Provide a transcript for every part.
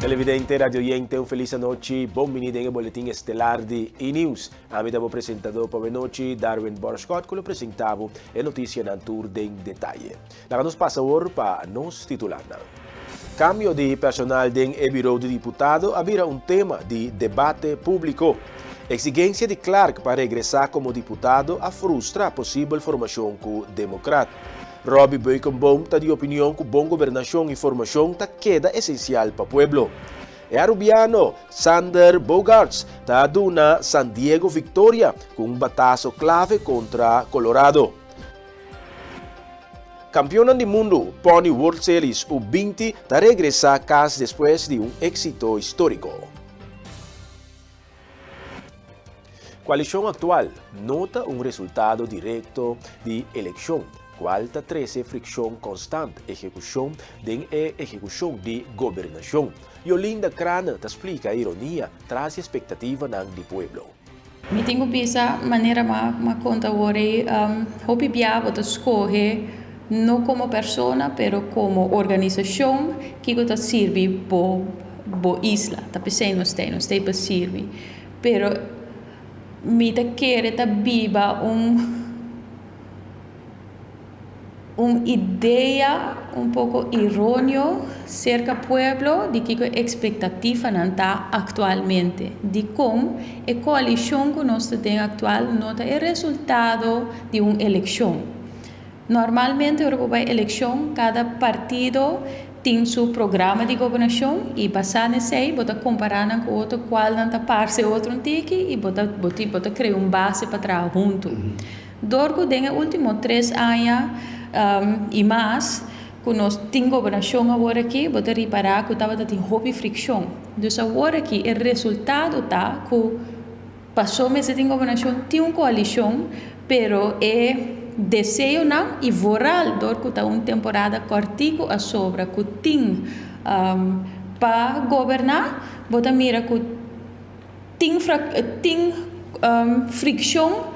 Televidente, radioyente, un feliz noche. Bienvenido en el boletín estelar de E-News. A mí estamos presentador para noche, Darwin Borschott, que lo presentamos en noticia en tour de detalle. La nos pasa ahora para nos titular. Cambio de personal en el Bureau de Diputado había un tema de debate público. Exigencia de Clark para regresar como diputado a frustra posible formación como democrata. Robbie Buikenboom está de opinión que buena gobernación y formación queda esencial para el pueblo. El arubiano Sander Bogaerts está dando San Diego victoria con un batazo clave contra Colorado. Campeona del mundo, Pony World Series U20 está regresa a casa después de un éxito histórico. Coalición actual nota un resultado directo de elección. Cuarta 13 fricción constante, ejecución de gobernación. Yolinda Crana te explica a ironía tras expectativa del pueblo. Mi tengo pisa maneira ma conta ore hopi biavo te escoge no como persona pero como organización que te sirve bo isla, ta pensei no stay per sirvi. Pero mi te quiere ta viva una idea un poco errónea cerca del pueblo de qué expectativa está actualmente, de cómo la coalición que nosotros tenemos actual no es el resultado de una elección. Normalmente, en una elección, cada partido tiene su programa de gobernación y basado en eso, bota comparar con otro cual não parece otro tiki y bota crear una base para trabajar juntos. Durante los últimos 3 años e mais, quando nós temos governação agora aqui, vou reparar que estava tendo hobby fricção. Então agora aqui, o resultado está que passou mês de governação, tem uma coalição, pero é desejo não e voral, porque está uma temporada cortico a sobra, que tem para governar, vou mira que tem fricção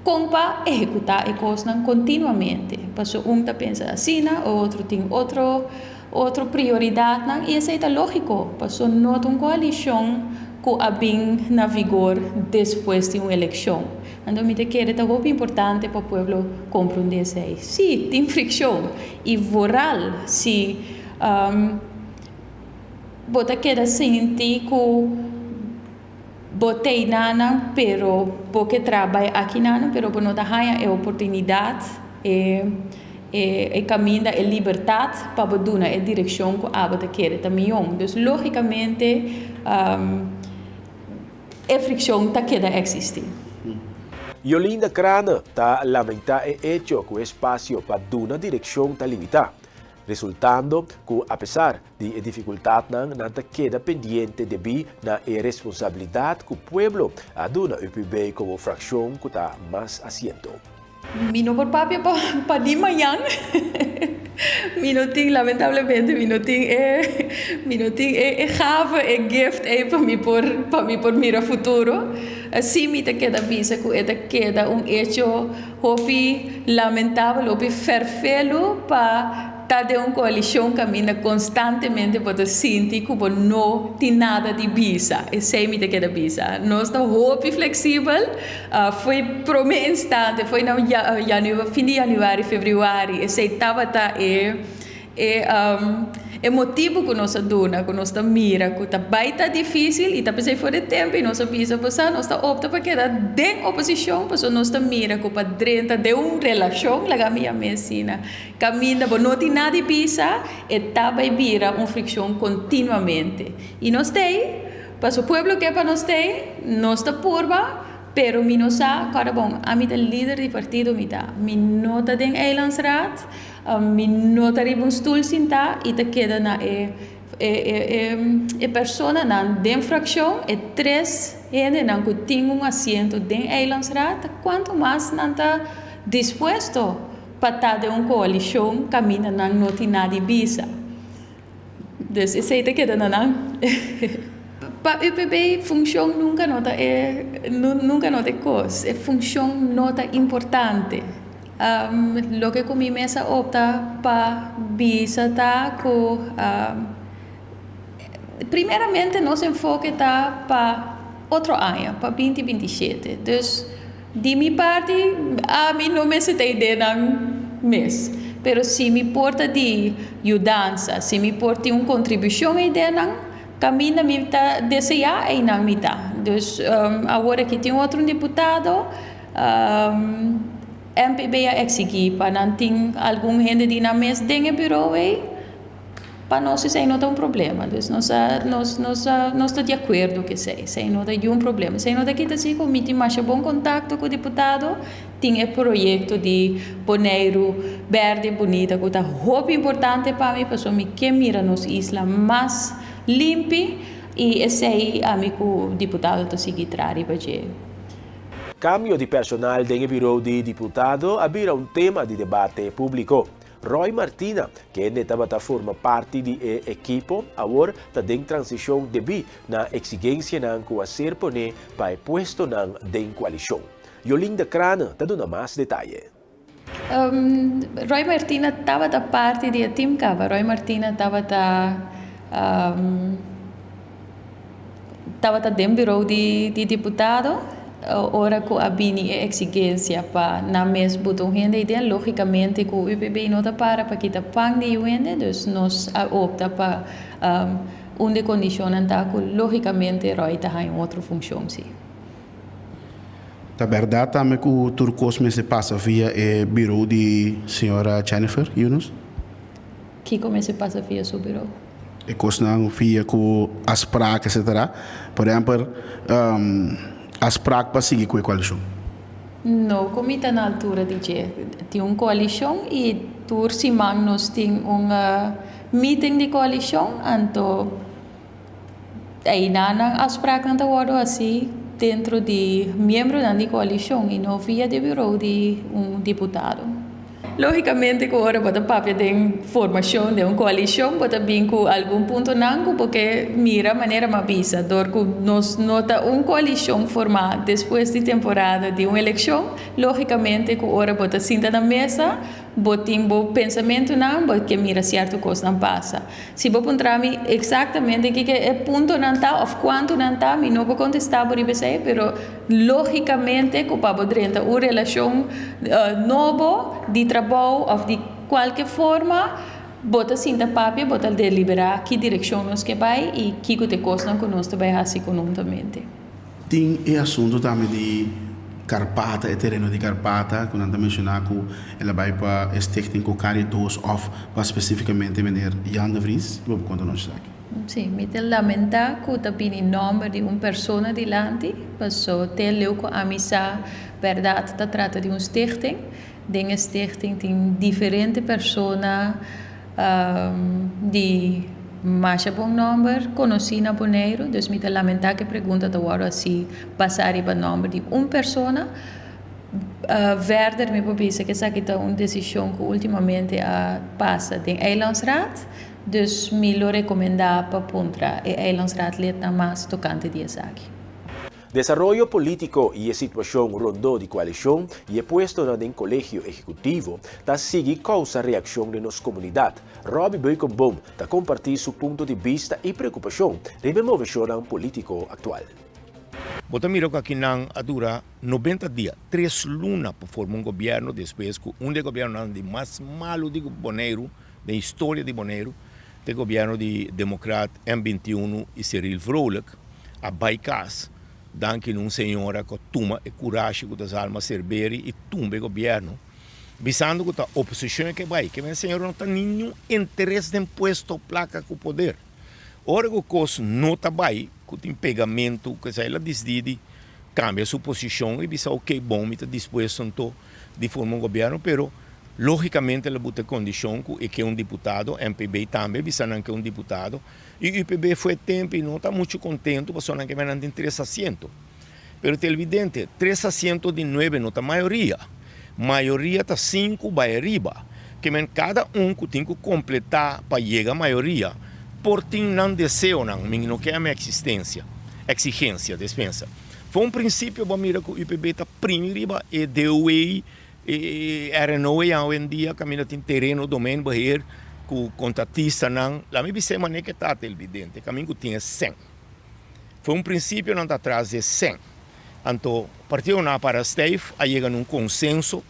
para executar as coisas continuamente. Passou está pensa assim, o outro tem outra prioridade, e isso é lógico. Passou não uma coalição que a bem na vigor depois de uma eleição. Então, me quero é muito importante para o povo compreender isso. Sim, tem fricção e voral, se você quer sentir que botei nana, pero porque trabalho aqui nana, pero não tem a oportunidade e caminho da liberdade para dar a direção que a bota quer também. Então, logicamente, a fricção está queda existir. Yolinda Crana está lamentando o hecho que o espaço para dar uma direção está limitado, resultando que, a pesar de dificuldade, não queda pendente devido à responsabilidade que o povo aduna o UPB como fração que está mais assento. Mino por papi para de manhã. Minutinho, lamentavelmente, minutinho é gave, é gift para mim por mira futuro. Assim me te queda visa que queda hecho hopi lamentável, hopi ferfelo para tá de uma coalição caminha constantemente para sentir que não tem nada de visa. E sei me que é visa. Nós estamos muito flexível. Foi para um instante, foi no fim de janeiro, fevereiro. E sei estava é motivo que nós dona, que nós mira, que está bem difícil e também for de tempo e nós visa passar, nós opta para quedar de oposição, porque nós mira que para dentro de uma relação, lá a minha medicina, caminha, não tem nada de visa, e está bem vira uma fricção continuamente. E nós tem, para o povo que para nós tem, nós está purba, pero mi no sa, cara bom, a mim líder de partido mi nota den eilandsraad, mi nota riba un stoel sinta e te queda na persona na den fracción e 3 gente na que tem un asiento den eilandsraad, quanto mais nanta dispuesto para estar de uma coalição camina na noti nada visa. Dus esse te queda na para UPB função nunca nota coisa, é função nota importante. Lo que comi mesa opta para visa tá com primeiramente, nosso enfoque está para outro ano, para 2027. Dus, de minha parte, a mim não me sei ideia de mês. Pero se me porta de mudança, se me porta uma contribuição aí dentro, caminho me está desejar aí na mitad. Dus, agora que tem outro deputado, MPB a exigir para não ter algum gente de na mesa dentro do bureau aí, para nós isso não é um problema. Dus, nós estamos de acordo que isso não é um problema. Se não daqui assim, como tem mais bom contato com o deputado, tem o projeto de Bonaire verde bonita, que é muito importante para mim, porque eu quero mirar nossa isla mais limpa e esse aí, amigo deputado, está seguir atrás para Cambio de personal no Bureau de Diputado había un tema de debate público. Roy Martina, que estaba forma parte do equipo, agora está em transição devido na exigência que a ser poner para o puesto na coalição. Yolinda Crana está dando mais detalhes. Roy Martina estava da parte do Team Cava. Roy Martina estava dentro do bureau de deputado. Ora que a bini exigência para na mes botão renda e logicamente que o UPB não está para que tá pang de renda, dus nós opta para onde condicionam tá que logicamente Roy tá em outra função sim. A verdade também que o Turcos se passa via o bureau de senhora Jennifer Yunus? Que começa a passar via seu bureau? E cosnan via com as práticas, etc. Por exemplo, as práticas para seguir com a coalição? Não, como está na altura de uma coalição e por cima nós temos meeting de coalição, então aí as práticas estão assim dentro de membros da coalição e não via de bureau de deputado. Logicamente, que agora bota papel de formação de uma coalição, bota bem com algum ponto não, porque mira a maneira mais visa, que nós nota uma coalição formada depois de temporada de uma eleição, logicamente, que agora bota senta na mesa, bota um pensamento não, porque mira certo coisa não passa. Se vou encontrar exatamente que é ponto não está, ou quanto não está, eu não vou contestar por isso, mas logicamente, que para poder uma relação nova de trabalho ou de qualquer forma, bota cinta papel, bota deliberar que direção nós que vai e que te costa que nós vai fazer conjuntamente. Tem o assunto também de Carpata, o terreno de Carpata, que nós mencionamos que ela vai para a stichting com Caritas of, para especificamente meneer Jan de Vries, vou contar nós aqui. Sim, me te lamentar que também o nome de uma pessoa delante, passou ter leuco amizade, verdade, se trata de uma stichting. Dentro da stichting tem diferentes pessoas de mais bom nome, conheci na Bonaire, então me lamentar que pergunta agora se passar para o nome de uma pessoa. Verder, me pensa que essa é uma decisão que ultimamente passa em Eilandsraad, dus me lo recomendar para contra e Eilandsraad leta mais tocante disso aqui. Desarrollo político y situación rondó de coalición y puesto en el colegio ejecutivo, ta sigue causa reacción de nuestra comunidad. Robbie Boycombom ta compartir su punto de vista y preocupación de la movimiento político actual. Bota mira que aqui não dura 90 dias, 3 lunas para formar um governo, depois que um de governo de mais malo de Bonaire, da história de Bonaire, de governo de democrata M21 e Cyril Vrolijk, a Baicas, danke uma senhora que toma a coragem que das almas cerberi e tumba o governo. Visando que a oposição que vai, que a senhora não tem nenhum interesse em puesto placa com o poder. Ora que o coisa não está bem, que tem pegamento, que ela decide, cambia sua posição e diz, ok, bom, me está disposto de formar um governo, pero logicamente ela bota condição que é um deputado, MPB também, visando que é um deputado, e o IPB foi tempo e não está muito contente, porque só não tem 3 assentos. Pero é evidente, 3 assentos de 9 não está maioria. Maioria está 5 vai arriba. Que cada que tem que completar para chegar à maioria, por ter não desejo, não quer a minha exigência, dispensa. Foi um princípio, para mira que o IPB está primeiro e deu e RNO hoje em dia, caminha tem terreno, domínio, barreiro, o contratista não, lá me disse maneira que está televidente, caminho tinha 100. Foi um princípio não atrás de 100. Então, partiu na para Steve, aí chega num consenso,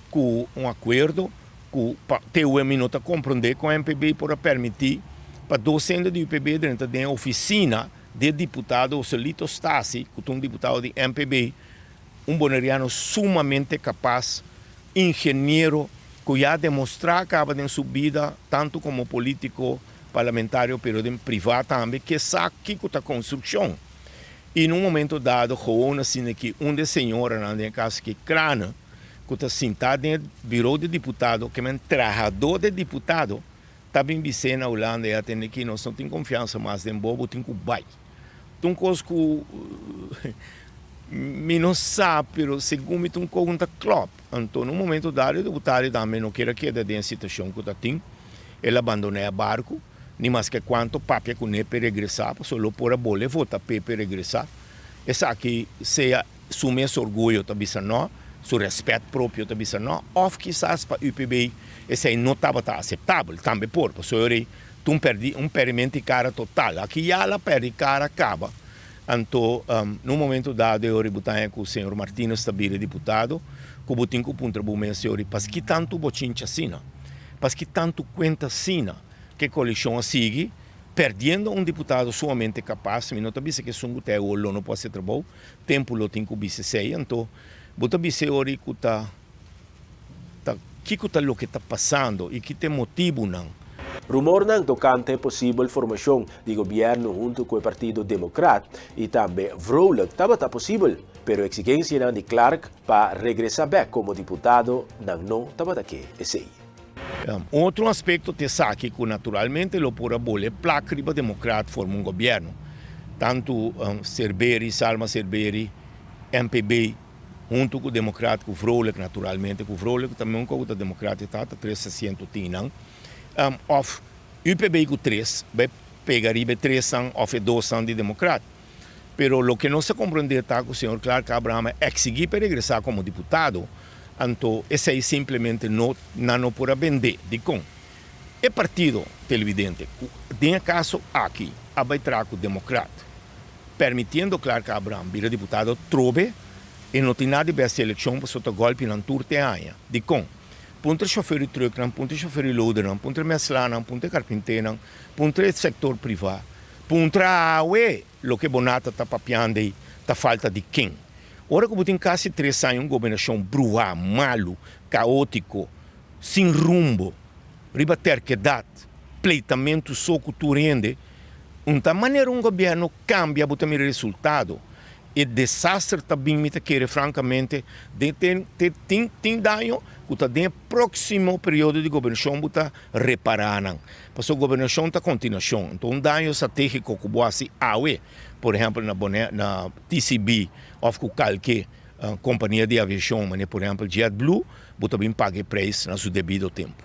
com um acordo, que TUE minuta compreender com a MPB para permitir para docentes do UPB dentro da oficina de deputado Solito Stasi, que é um deputado de MPB, um boneriano sumamente capaz, engenheiro, que já demonstrar acaba de subida, tanto como político, parlamentário, pero de privado também, que sabe que é a construção. E num momento dado, com assim que de senhora, na casa que crana, que está sentado no bureau de deputado, que é um trabalhador de deputado, está bem dizendo na Holanda, já tem que nós não temos confiança mais em bobo, tem que vai. Então, coisa que me não sabe, pero segundo me tem conta club. Então, no momento dado, o deputado também não quer que da situação que está tendo, ele abandonou o barco, nem mais que quanto papel com ele para regressar, só por a bola votar para regressar. Essa aqui seja o meu orgulho, também não, seu respeito próprio, também não, ou quizás para o UPB, esse não estava aceitável, também por, porque eu perdi perdimento de cara total. Aqui já ela perde cara, acaba. Então, no momento dado, eu rebutanho com o senhor Martínez, também deputado, que eu tenho que contribuir, senhor, para que tanto bochincha assina, para que tanto conta assina, que a coalição siga, perdendo um deputado somente capaz, não está que sungo te o não pode ser trabalho, tempo lo tem que ser, então, bota bise ori que está o que está passando e que te motivo não. Rumor ng tocante possível formação de governo junto com o Partido Democrata e também vrolijk estava possível, pero a exigência de Clark para regressar back como deputado não estava aqui, esse. Outro aspecto te sabe que naturalmente lo pura bolha placa riba democrata forma governo. Tanto Cerberi, Salma Cerberi, MPB, junto com o democrático vrolijk naturalmente, com o vrolijk também com o democrático está 360 tinang. Of UPB com 3, vai pegar riba 3 anos, of 2 anos de democrata. Pero lo que não se compreende está com o senhor Clark Abraham é exigir para regressar como deputado. Então, esse aí simplesmente não pode vender. De com o partido televidente, tem caso aqui, vai trazer o democrata, permitindo Clark Abraham vir deputado, trobe, e não tem nada de essa eleição para soltar golpe na turte aia. De com ponto chofer de truck, ponto chofer de loader, ponto meslana, ponto carpinteiro, ponto setor privado, ponto o que Bonata está papiando aí, está falta de quem. Ora que tem quase 3 anos uma governação brua, malo, caótico, sem rumo, riba terquedade, pleitamento só que tu rende, uma maneira um governo cambia o resultado. E desastre também me quer francamente tem dano que tá no próximo período de governação está reparando. Porque a governação está continuação. Então um dano estratégico que você awe, por exemplo na TCB ou com qualquer companhia de aviação, por exemplo JetBlue, você também paga preço no seu devido tempo.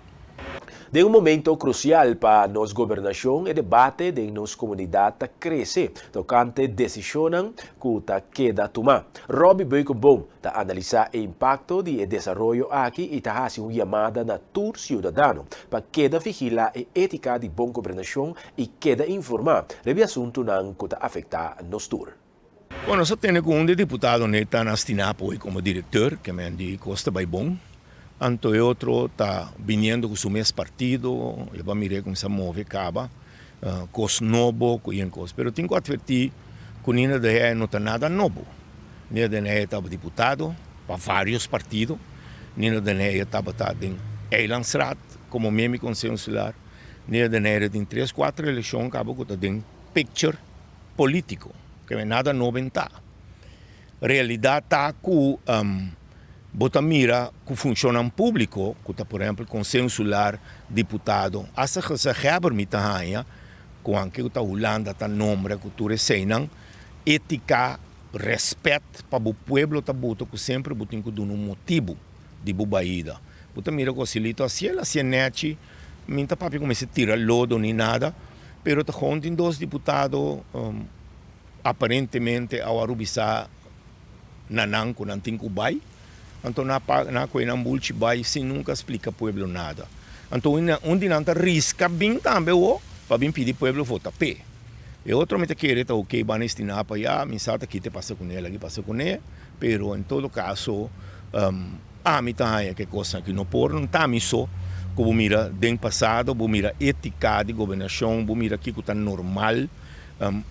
De momento crucial para nossa governação e debate de nossa comunidade cresce, tocante decisão que queda tomar. Robbie Beukenboom está analisar o impacto de desenvolvimento aqui e está fazendo uma chamada na tour cidadano para queda vigilar a ética de boa governação e queda informar sobre assunto que está afetar nos tour. Bueno, só tem um deputado que está na Stinapo como diretor, que é de Costa Baibon. Anto e outro está vindo com o mesmo partido, eu vou mirar como se move, acaba, coisa novo, coisa. Mas tenho que advertir que Nina de não está nada novo. Nina de estava deputado para vários partidos. Nina de estava em Eilandsraad, como meme consensual. Nina de tem 3, 4 eleições, acaba com tem picture político, que não é nada novo em tá. Realidade está com bota mira que funciona público, que está, por exemplo, consensular deputado, essa que se reabermita hanha, com anche que a Holanda está nombra que tu receiam, ética, respeito para o povo, tá bota que sempre botem que dar um motivo de bubaída. Bota mira que silito assim, ela se nete, minta papi como se tira lodo nem nada, pero tá contem 2 deputados, aparentemente ao arubisar nanan com antinho bai. Então, na coisa multi vai sem nunca explica ao povo nada. Então, onde não está risca bem também para bem pedir pueblo votar P. E outro me querer tá ok, vai destinar para allá, me salta aqui te passa com ela, aqui passa com ela, pero em todo caso, a mim tá aí que coisa que não por não tá só como mira den passado, vou mira ética de governação, vou mira que tá normal,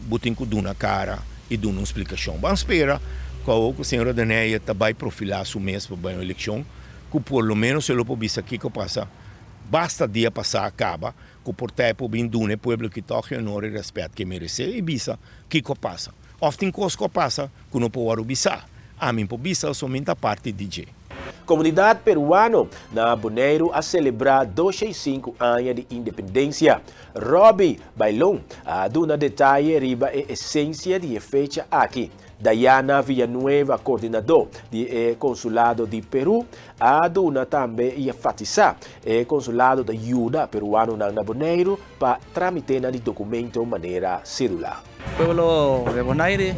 botem com uma cara e dar uma explicação. Vamos esperar que a senhora Daneia vai profilar seu mês para a eleição, que por lo menos se lo pode ver aqui que passa, basta dia passar acaba, que por tempo bem dune pueblo que toque honor e respeito que merece e bisa que passa. Often coisas que passa que não pode bisar, a mim pode bisar somente a parte DJ. Comunidade peruana na Bonaire a celebrar 25 anos de independência. Robbie Bailon a dar detalhe riba a essência de fecha aqui. Diana Villanueva, coordenador do Consulado de Peru, a dar também e enfatizar o Consulado de Ajuda peruano na Bonaire para tramitar de documento de maneira celular. Pueblo de Bonaire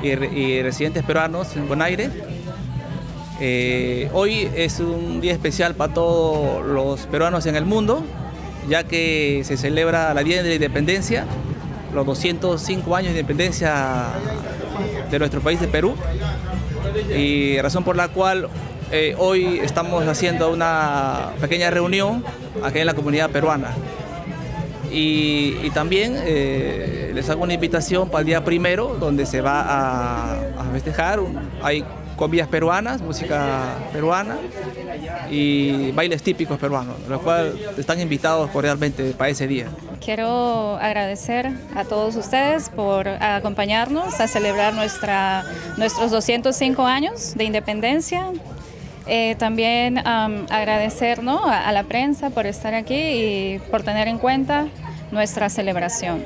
y residentes peruanos en Bonaire. Hoy es un día especial para todos los peruanos en el mundo, ya que se celebra la Día de la Independencia, los 205 años de independencia de nuestro país de Perú, y razón por la cual hoy estamos haciendo una pequeña reunión aquí en la comunidad peruana. Y también les hago una invitación para el día primero, donde se va a festejar. Hay comidas peruanas, música peruana y bailes típicos peruanos, los cuales están invitados cordialmente para ese día. Quiero agradecer a todos ustedes por acompañarnos a celebrar nuestros 205 años de independencia. También agradecer a la prensa por estar aquí y por tener en cuenta nuestra celebración.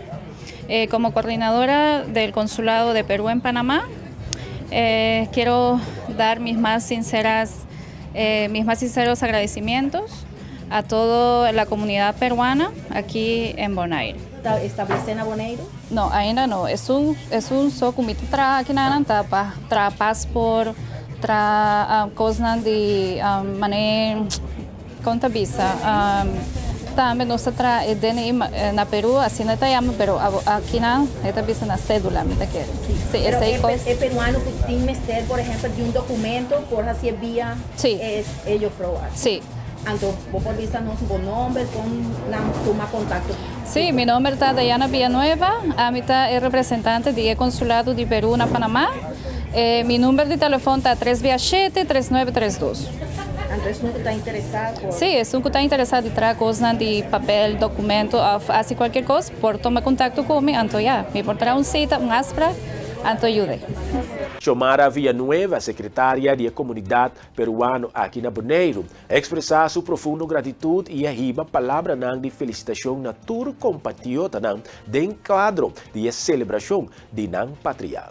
Como coordinadora del Consulado de Perú en Panamá, quiero dar mis más sinceros agradecimientos a toda la comunidad peruana aquí en Bonaire. ¿Establecen a Bonaire? No, ainda no. Es un só comité aqui na Antapa, tra passport, tra cosas de maneira contabiliza. Também nós tra DNI na Peru assim não tá chama, pero aqui na esta visa na cédula, me tá quer. Sí, pero el peruano que tiene meter, por ejemplo, de un documento por así vía sí. Es ellos probar. Sí. Entonces, vos por vista no su nombre, toma contacto. Sí, mi nombre es Diana Villanueva, a mí es representante del Consulado de Perú en Panamá. Mi número de teléfono está 367-3932. Entonces, ¿nunca está interesado? Sí, es un que está interesado en traer cosas de papel, documento, hace cualquier cosa, por tomar contacto conmigo, entonces ya, me por traer una cita, un aspra, entonces ayude. Xiomara Villanueva, secretária de Comunidade Peruana aqui na Bonaire, expressar sua profunda gratitude e arriba palavra de felicitação na tour compatriota de quadro de celebração de nan patria.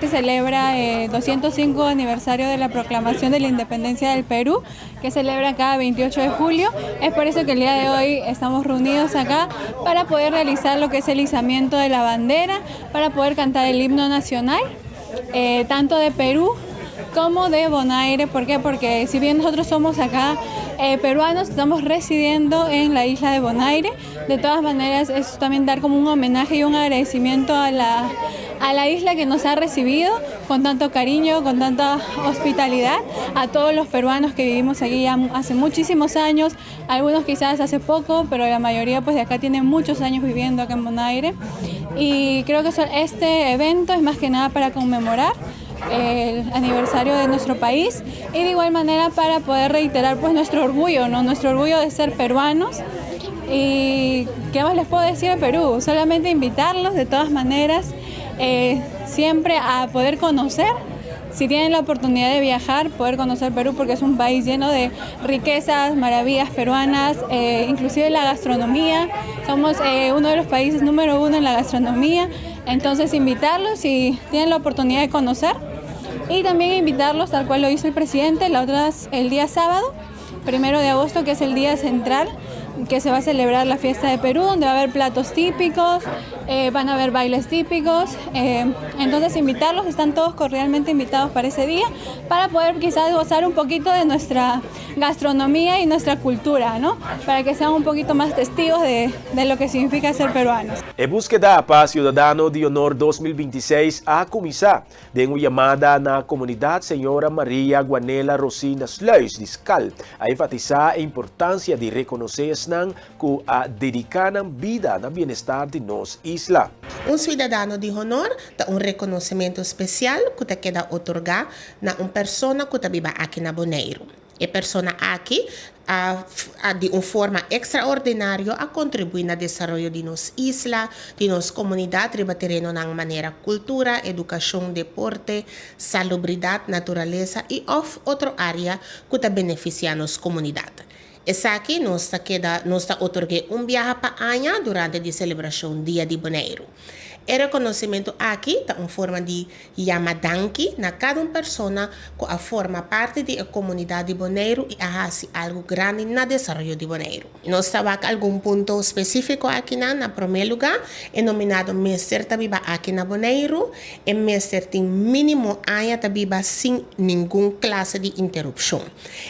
Se celebra el 205 aniversario de la proclamación de la independencia del Perú, que celebra cada 28 de julio. Es por eso que el día de hoy estamos reunidos acá para poder realizar lo que es el izamiento de la bandera, para poder cantar el himno nacional, tanto de Perú como de Bonaire. ¿Por qué? Porque si bien nosotros somos acá peruanos, estamos residiendo en la isla de Bonaire. De todas maneras, es también dar como un homenaje y un agradecimiento a la isla que nos ha recibido con tanto cariño, con tanta hospitalidad, a todos los peruanos que vivimos aquí ya hace muchísimos años, algunos quizás hace poco, pero la mayoría pues de acá tienen muchos años viviendo acá en Bonaire. Y creo que este evento es más que nada para conmemorar el aniversario de nuestro país y de igual manera para poder reiterar pues nuestro orgullo, ¿no? Nuestro orgullo de ser peruanos. Y ¿qué más les puedo decir de Perú? Solamente invitarlos de todas maneras siempre a poder conocer, si tienen la oportunidad de viajar, poder conocer Perú, porque es un país lleno de riquezas, maravillas peruanas, inclusive la gastronomía. Somos uno de los países número 1 en la gastronomía, entonces invitarlos si tienen la oportunidad de conocer y también invitarlos, tal cual lo hizo el presidente el día sábado, 1 de agosto, que es el día central que se va a celebrar la fiesta de Perú, donde va a haber platos típicos, van a haber bailes típicos. Entonces invitarlos, están todos cordialmente invitados para ese día, para poder quizás gozar un poquito de nuestra gastronomía y nuestra cultura, ¿no? Para que sean un poquito más testigos de lo que significa ser peruanos. En búsqueda para Ciudadano de Honor 2026 a começar de uma chamada na comunidade Senhora Maria Guanela Rosina Sluis Discal a enfatizar a importância de reconhecer que a dedicar a vida na bem-estar de nossa isla. Cidadano de honor dá reconhecimento especial que te queda otorgar na pessoa que está viva aqui na Bonaire. E pessoa aqui de uma forma extraordinária a contribuir no desenvolvimento de nossa isla, de nossa comunidade, rebatendo na maneira cultura, educação, deporte, salubridade, natureza e outra área que beneficia a nossa comunidade. Essa aqui nós otorgando viagem para Anha durante a celebração Dia de Bonaire. O reconhecimento aqui está em forma de yamadanki na cada pessoa que forma parte da comunidade de Bonaire e faz algo grande no desenvolvimento de Bonaire. Nós estamos algum ponto específico aqui na primeiro lugar, é nominado Mestre Tabiba aqui na Bonaire, e Mestre tem mínimo ano Tabiba sem nenhuma classe de interrupção.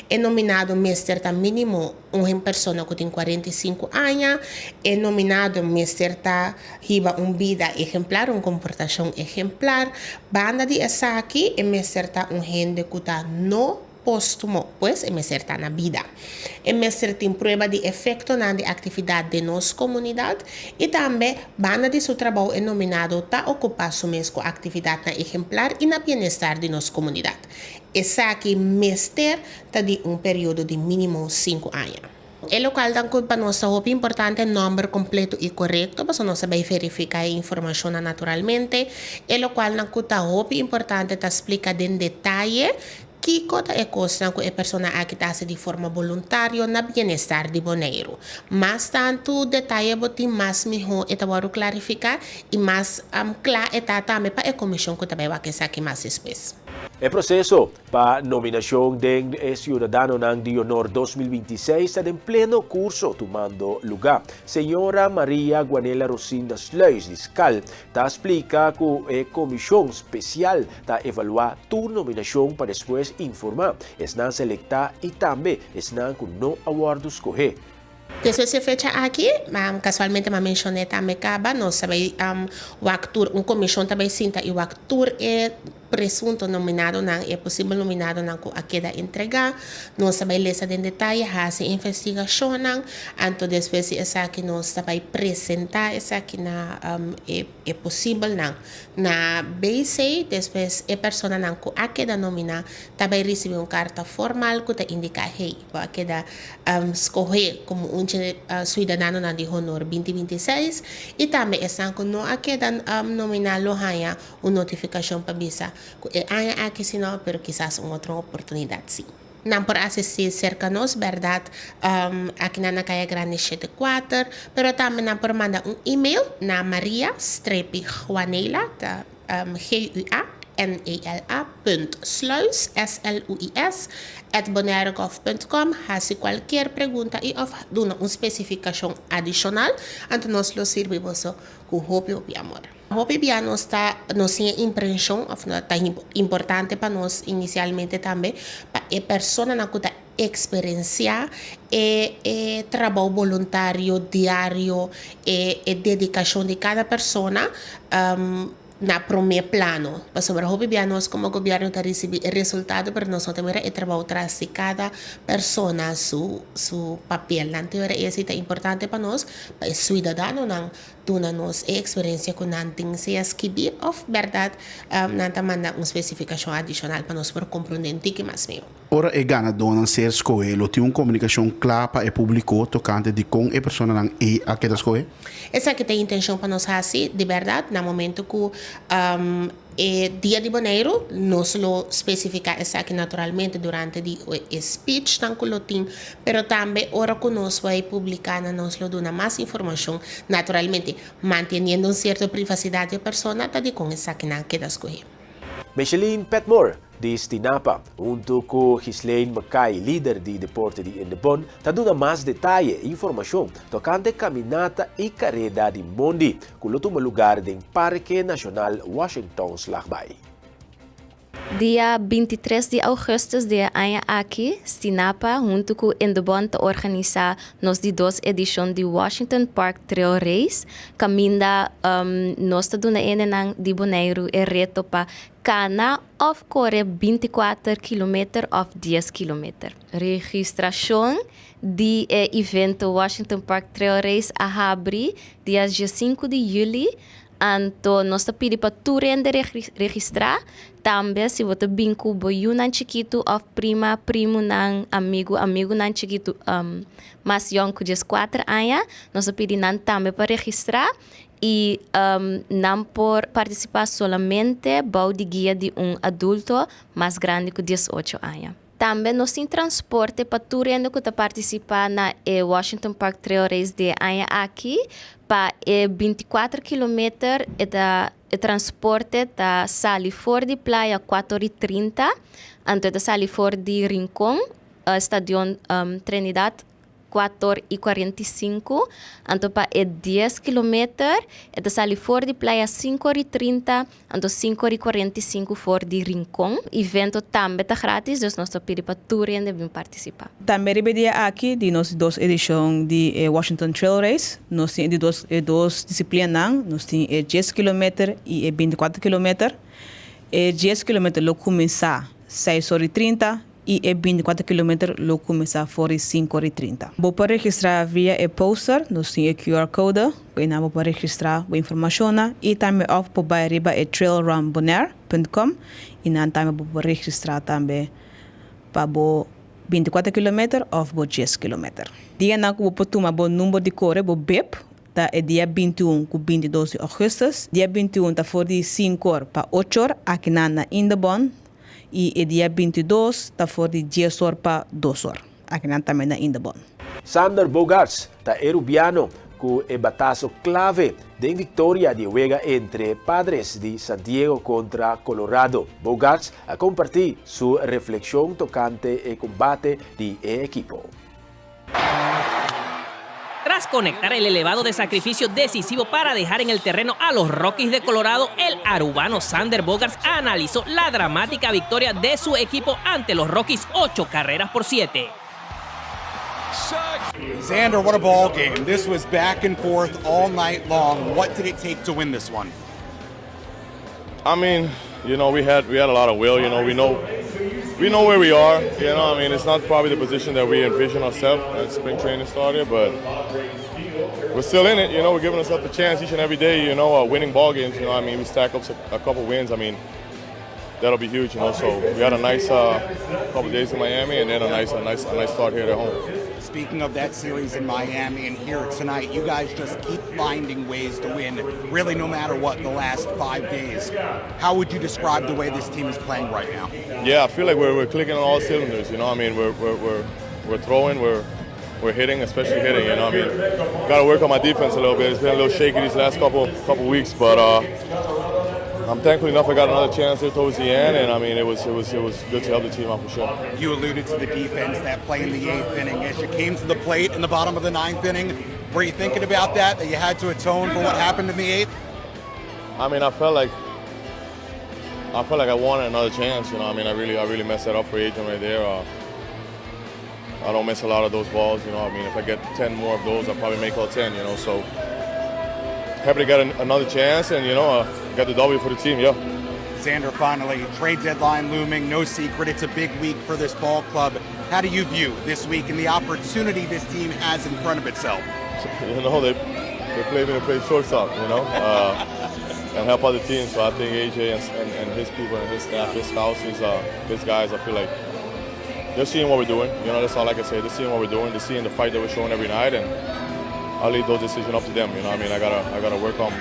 É nominado Mestre tá mínimo uma pessoa que tem 45 anos, é nominado Mestre tá riba vida exemplar, uma comportação exemplar. Banda de essa aqui é Mestre tá gente que tá no póstumo, pois é Mestre tá na vida. É Mestre tem prova de efeito na atividade de nossa comunidade e também banda de seu trabalho é nominado tá ocupar sua mesma atividade na exemplar e na bem-estar de nossa comunidade. Essa aqui Mestre tá de período de mínimo 5 anos. O local para nós é importante o número completo e correto, para nós saber verificar a informação naturalmente. O local é importante explicar em detalhe que coisa é coisa que a pessoa aqui está de forma voluntária na bem-estar de Bonaire. Mas tanto detalhe botem mais melhor é para clarificar e mais claro é também para a comissão que também vai aqui mais espécie. O processo para nominação de Ciudadano de Honor 2026 está em pleno curso, tomando lugar. Senhora Maria Guanela Rosina Sluis Discal explica que a comissão especial está evaluar tua nominação para depois informar, estão selectar e também estão com no awardo escolher. Después de fecha aquí, casualmente me mencioné también que no sabe o actor, un comisión también cinta y o actor es presunto nominado, é possível nominado a queda entregar, nós também lesa em detalhe, hace investigação, então depois essa aqui nós também apresentar essa aqui é possível na BC, depois a pessoa a queda nomina também recebe uma carta formal que te indica a queda escolher como cidadano de honor 2026 e também essa que não a queda nominar lohanha uma notificação para visa hay aquí sino, pero quizás en otra oportunidad sí. Não por assistir cerca nos, verdade, aqui na calle Grande 74, pero também não por mandar e-mail na Maria-Juanela, GUANELA.sluis, SLUIS, @bonairegov.com. Hace qualquer pergunta e dá uma especificação adicional, então nós lo servimos com hope e amor. Hope bem nós tem impressão, está importante para nós inicialmente também, para a pessoa que está experienciar e trabalho voluntário diário e dedicação de cada pessoa na primeiro plano. Para sobre o hobby nós como governo está recebendo resultado, mas nós também é trabalho atrás de cada pessoa su papel. Então é importante para nós, para cidadão não tuna nos experiência com nanting se escrever of verdade, nanta manda uma especificação adicional para nós para compreender que mais meu. Ora é gana dona ser escoelo, tem uma comunicação clara para o público tocante de com a pessoa não é a que da escola. Essa que tem intenção para nós fazer, de verdade, no momento que dia de Bonaire, nós lo especificar essa aqui naturalmente durante o speech tan colotim, pero também ora que nós vai publicar, nós lo dona mais informação naturalmente, mantendo uma certa privacidade da pessoa, tá de com essa aqui na que da escola. Micheline Petmore, de Tinapa, junto con Ghislaine Mackay, líder de deporte de Indebon, está dando más detalle e información tocante caminata y carrera de Mondi, que lo toma lugar en Parque Nacional Washington Slagbay. Dia 23 de agosto de año aqui, Tinapa, junto com Indebon, te organiza nos de 2 edição de Washington Park Trail Race. Caminda nós te dona nang de Bonaire e reto pa cana of corre 24 km of 10 km. Registração de evento Washington Park Trail Race a abrir dia 5 de julho. Então, nós te pedimos para tu registrar. Também, se você bem cubo um chiquito ou primo nan amigo nan chiquito mais young que 4 anos, nós te pedimos também para registrar e não por participar solamente bau de guia de adulto mais grande que 18 anos. Também nós temos transporte para tu que participar na Washington Park Trail Race de año aqui para 24 km e transporte da sali for de praia 4h30, então da sali for de Rincón, Estadio Trinidad 4h45, então para 10 km e da sali for de praia 5h30, então 5h45 for de Rincón. Evento também está grátis, então nós pedimos para tu vir participar. Também repetia aqui de nossas 2 edições de Washington Trail Race. Nós temos duas disciplinas, nós temos 10 km e 24 km. 10 km lo começa 6h30 e 24 km lo começa fora 5h30. Vou para registrar via poster, nós temos QR code, vou para registrar a informação e também off para arriba trailrunbonaire.com e não também vou para registrar também para 24 km ou 10 km. Dia na que vou tomar o número de corre, o BIP, tá é dia 21 com 22 de agosto. Dia 21 tá fora de 5 horas para 8 horas aqui na Indebon. E dia 22 está fora de 10 horas para 2 horas. Aqui também na Indebon. Sander Bogaerts está erubiano com o batazo clave de vitória de juega entre Padres de Santiago contra Colorado. Bogaerts a compartir sua reflexão tocante o combate de equipo. Tras conectar el elevado de sacrificio decisivo para dejar en el terreno a los Rockies de Colorado, el arubano Sander Bogaerts analizó la dramática victoria de su equipo ante los Rockies 8-7. Xander, what a ball game. This was back and forth all night long. What did it take to win this one? I mean, we had a lot of will. We know where we are. It's not probably the position that we envision ourselves as spring training started, but we're still in it. We're giving ourselves a chance each and every day. Winning ball games. We stack up a couple wins. That'll be huge. So we had a nice couple days in Miami, and then a nice start here at home. Speaking of that series in Miami and here tonight, you guys just keep finding ways to win, really no matter what, the last 5 days. How would you describe the way this team is playing right now? Yeah, I feel like we're clicking on all cylinders. We're throwing, we're hitting, especially hitting. Got to work on my defense a little bit. It's been a little shaky these last couple weeks, but I'm thankful enough I got another chance there towards the end, and it was good to help the team out for sure. You alluded to the defense, that play in the 8th inning. As you came to the plate in the bottom of the 9th inning, were you thinking about that you had to atone for what happened in the 8th? I felt like I wanted another chance. I really messed that up for Adrian right there. I don't miss a lot of those balls. If I get 10 more of those, I'll probably make all 10. So happy to get another chance and get the W for the team. Yeah. Xander, finally, trade deadline looming. No secret, it's a big week for this ball club. How do you view this week and the opportunity this team has in front of itself? They play me to play shortstop. And help other teams. So I think AJ and his people and his staff, his scouts, his guys, I feel like they're seeing what we're doing. That's all I can say. They're seeing what we're doing. They're seeing the fight that we're showing every night, and I'll leave those decisions up to them. I gotta work on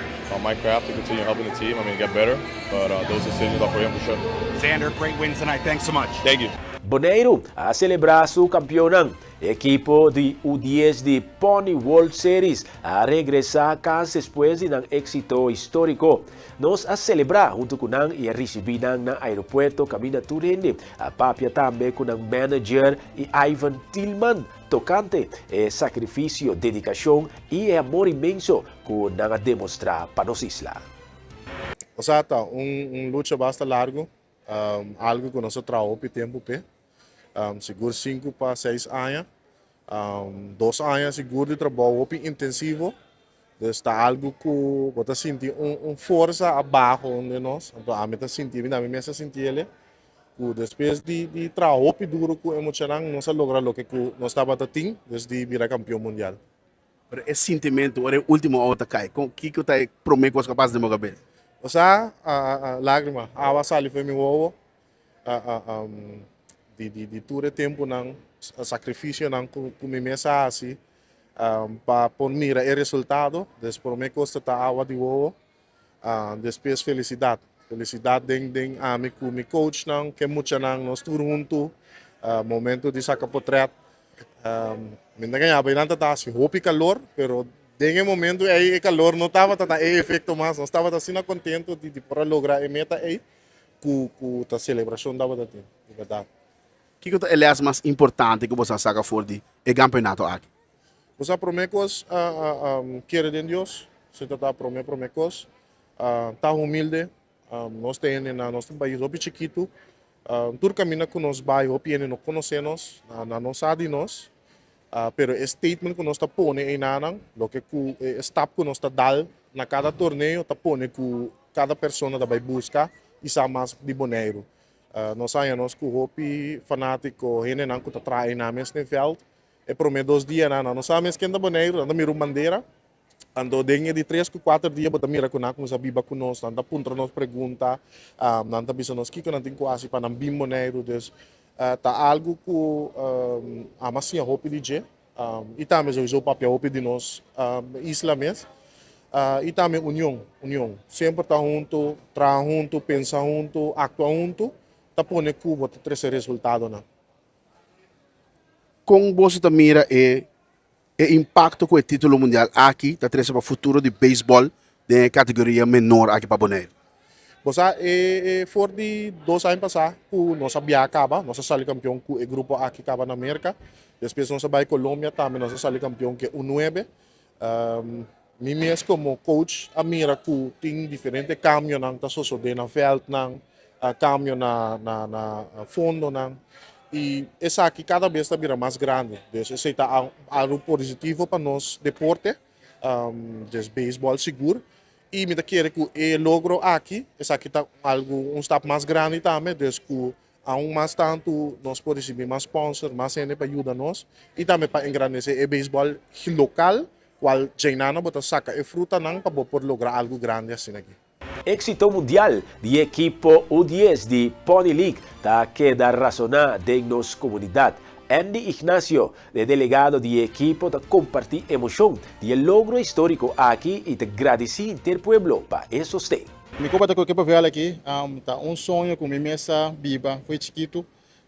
my craft to continue helping the team. Get better, but those decisions are for him for sure. Xander, great win tonight. Thanks so much. Thank you. Bonaire a celebrar su campeonato Equipo de U10 de Pony World Series a regressar a casa depois de um êxito histórico. Nós a celebrar junto com nang e a receber nang na aeroporto Camina Turende. A papia também com nang manager e Ivan Tillman. Tocante sacrifício, dedicação e amor imenso que nang a demonstrar para nos isla. O sea, lucha bastante largo, algo que nós trabalhamos por tempo, seguro 5 para 6 anos, 2 anos seguro de trabalho intensivo, então está algo que você sente força abaixo de nós, então a mim sentir, a mim mesmo sentir ele, que depois de trabalho duro que emocional, nós logramos o que nós estava tendo desde virar campeão mundial. Pero esse sentimento, é o último hora cai, com que eu te prometo que capaz de mover? O sea, lágrima, água sale foi meu ovo, de todo tempo não sacrifício não que me mesa assim para ponir o resultado, depois me custa a água de ovo, depois felicidade den ami com meu coach não que muito não nós tudo junto, momento de sacar portrait, me ganha bem nada tá assim, hope calor, pero em momento aí o calor não estava tão efeito mais, nós estava assim contente de poder lograr a meta aí com a celebração da de verdade. O que é mais importante que você saca fora do campeonato aqui? Você promete querer de Deus, você está promete tá humilde, nós temos nosso país bem chiquito, tudo caminha com nós bairro, não conhecemos, não sabe de nós. Pero o statement que nós está pondo em nanang, lo que o step que nós está dando na cada torneio, está pondo que cada pessoa vai buscar e sabe mais de boneiro. Nós sabemos que o hopi fanático, ele não que está trai na mesma veld, e por meio 2 dias nós sabemos que anda boneiro, anda miro bandeira, ando dengue de 3 a 4 dias, bota mira com nós abiba com nós, anda punta nos pergunta, anda bisa nos que não tem quase para não bim boneiro, dus tá algo que a massinha hopi DJ e também o papel hopi de nós isla mesmo e também união sempre tá junto tra junto pensa junto actua junto tá pone que bota 3 resultado na com você também mira o impacto com o título mundial aqui tá trazendo para o futuro de beisebol de categoria menor aqui para Bonaire. Você for de 2 anos passados, nossa Bia acaba, nossa sali campeão com o grupo aqui acaba na América. Depois nossa vai Colômbia também, nossa sali campeão que é o 9. Mim mesmo como coach, a mira que tem diferentes caminhos não tá sucedendo na veld não, caminho na fundo não. E essa aqui cada vez está virando mais grande. Então isso está algo positivo para nós deporte, de beisebol seguro. E me quer que o logro aqui, esse aqui está algo step mais grande também, desde que mais tanto nós podemos receber mais sponsors, mais gente para ajudar nós e também para engrandecer o beisebol local, qual já não bota saca e fruta não para poder lograr algo grande assim aqui. Éxito mundial de equipo U10 de Pony League ta queda razonar de nos comunidad. Andy Ignacio, de delegado de equipo, de compartir emoción de el logro histórico aquí y de agradecer al pueblo para eso usted. Mi copa que equipo veio aqui, tá sonho com minha mesa viva, foi chiquito,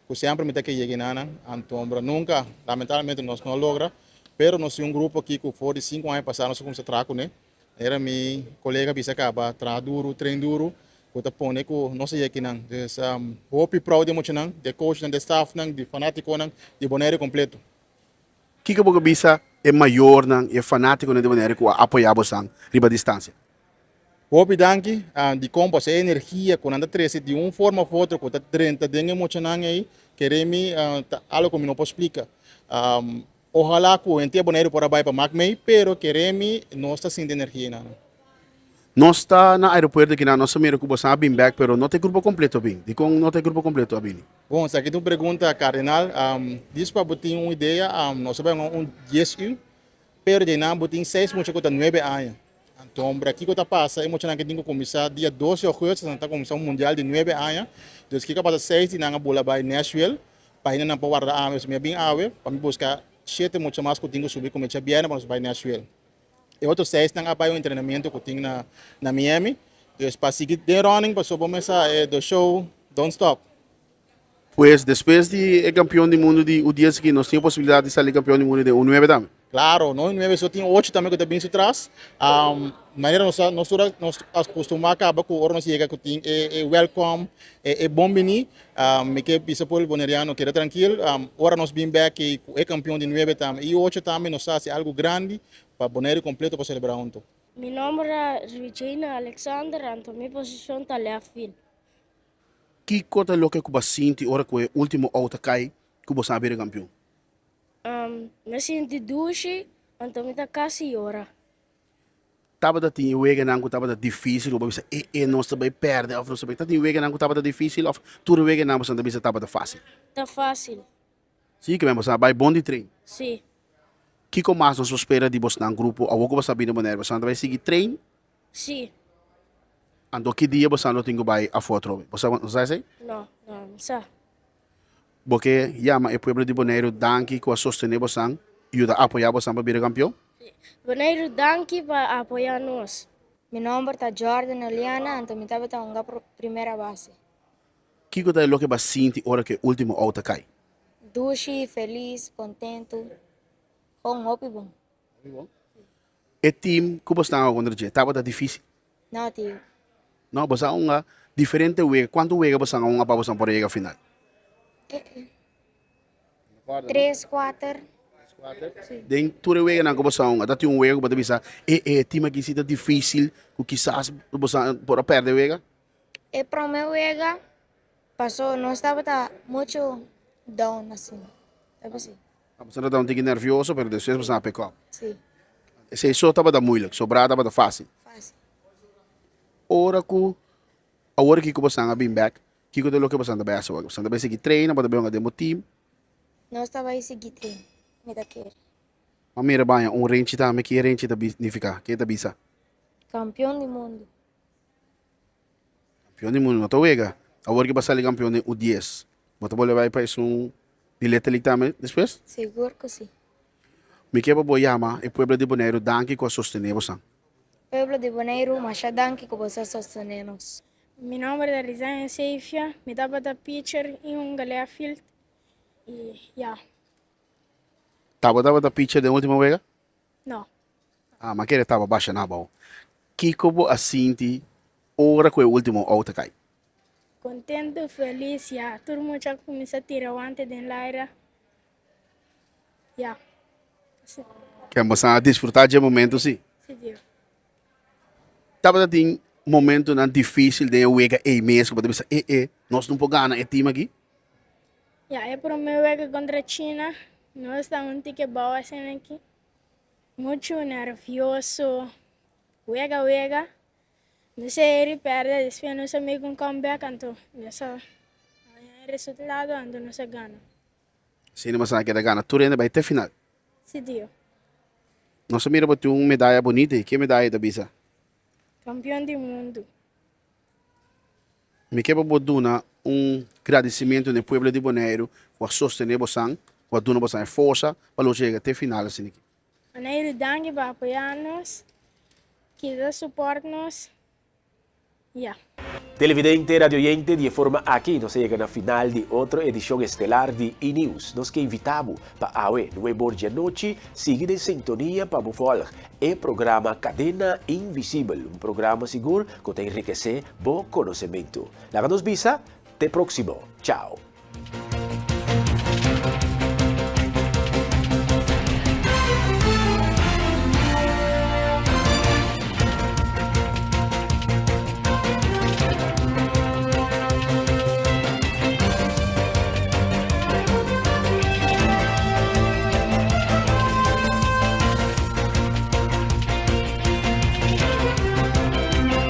que sempre me que cheguei nana, antombra nunca, lamentavelmente nós não logra, pero nós temos grupo aqui que foi de 5 anos passados, nós começamos a traco, né? Era meu colega bisa acaba, duro, treino duro, que tá pone que não sei aqui não, des hope proud de muito não, de coach não, de staff não, de fanático não, de Bonaire completo. Que você bisa é maior não, é fanático não de Bonaire que apoia você riba distância. Hope danke, de como essa energia quando anda trece de forma ou outra, que tá trenta de emocional aí, queremos algo como não posso explicar. Ojalá que o ente Bonaire para vai para Macmei, pero queremos nossa sem energia não. Nós está na aeroporto aqui na nossa mira que você bem back, pero não tem grupo completo bem. De como não tem grupo completo bem. Bom, se aqui tu pergunta cardenal, diz para botar uma ideia, nós sabemos 10 anos, pero de não botar 6 muito que 9 anos. Então, aqui que está passando, eu que tenho que começar dia 12 de agosto, está começando o mundial de 9 anos. Então, aqui que passa 6 de na bola vai Nashville, para ir na guarda anos, me bem ave, para me buscar 7 muito mais que eu tenho que subir como é bem, para vai Nashville. E outros 6 estão apoiando o treinamento que eu tenho na Miami. Então, para seguir de running, para começar do show Don't Stop. Pues después de el campeón del mundo de U10 que nos tiene posibilidad de salir campeón del mundo de U9 también. Claro, no, 9 só tem 8 também que está bem atrás. Maneira nós acostumamos a acabar com o nós chega que tem welcome, bom bini, me que pisa por o boneriano que era tranquilo. Ora nós bem back e é campeão de 9 também. E 8 também nós faz algo grande para bonério completo para celebrar junto. Meu nome é Regina Alexander, então minha posição está left field. Que coisa lo que Cuba sente ora que o último auto cai, Cuba sabe campeão. Me sinto duche, então me está quase hora. Tava da tinha wega não tava da difícil, ou bisa nós também perde, ou nós também tá tinha wega não tava da difícil, ou tudo wega não você também tava da fácil. Tá fácil. Sim, que mesmo sabe, bom de treino. Sim. Que como mais nós espera de você no grupo, ou como você sabe maneira, você vai seguir treino? Sim. Ando que dia você não tem que vai a foto, você sabe assim? Não, não sabe. Porque llama o pueblo de Bonaire danke com a sostener você, ajuda a apoiar você para vir campeão. Bonaire danke para apoiar nós. Meu nome é Jordan Eliana, então me estava a primeira base. Que coisa é o que você sente hora que o último auto cai? Duche, feliz, contente, com hope bom. O time que você está agora estava difícil? Não, tio. Não, você é uma diferente wega. Quanto wega você é uma para você poder chegar ao final? 3, 4. Den tudo wega na cobação, até um wega para bisa time aqui se difícil, que quizás você pode perder wega. E para o meu wega passou, não estava muito down assim, sabe assim? Você não está um pouco nervioso, mas depois você vai pecar. Sim. Se isso estava da muito, sobrado estava fácil. Fácil. Ora que a hora que você está bem back, que coisa é o que você está bem assim, você está bem seguir treino, para bem um demo team. Não estava aí seguir treino. Me dá querer. Mas mira bem, range também que range da significa, que da bisa. Campeão do mundo. Campeão do mundo, não tô wega. A hora que você é campeão do U10, você pode levar para isso bilhete ali também depois? Seguro que sim. Me quebra boiama, o pueblo de Bonaire danke com a sostener você. Pueblo de Bonaire, mas danke que você sostener-nos. Meu nome é Rizana Seifia, me dava da pitcher em galera field. E já. Tava da pitcher da última wega? Não. Ah, mas que ele tava baixa na bola. Que como assim te hora que o último auto cai? Contento, feliz, já. Todo mundo já começou a tirar o ante de Laira. Já. Que você a desfrutar de momento sim. Sim, Deus. Tava tem momento na difícil de wega mês que você pensa, nós não podemos ganhar time aqui. Já, é para o meu wega contra a China. Nós estamos um tique boa assim aqui. Muito nervioso. Wega. Não sei, ele perde, depois não sei meio com comeback, então, nessa resultado, então não se ganha. Sim, mas não quer ganhar, tudo ainda vai ter final. Sim, Deus. Nós mira para ter uma medalha bonita, que medalha da bisa? Campeão do mundo. Me quebra boduna agradecimento no pueblo de Bonaire por sostener você, por dar você força para chegar até final assim aqui. Bonaire danke para apoiar-nos, que dá suporte nos. Ya. Televidente, radio oyente, de forma aquí nos llega a la final de otra edición estelar de E-News. Nos que invitamos para hoy, 9 de noche, sigue en sintonía para volver el programa Cadena Invisible, un programa seguro que te enriquece buen conocimiento. La nos visa, te próximo. Chao.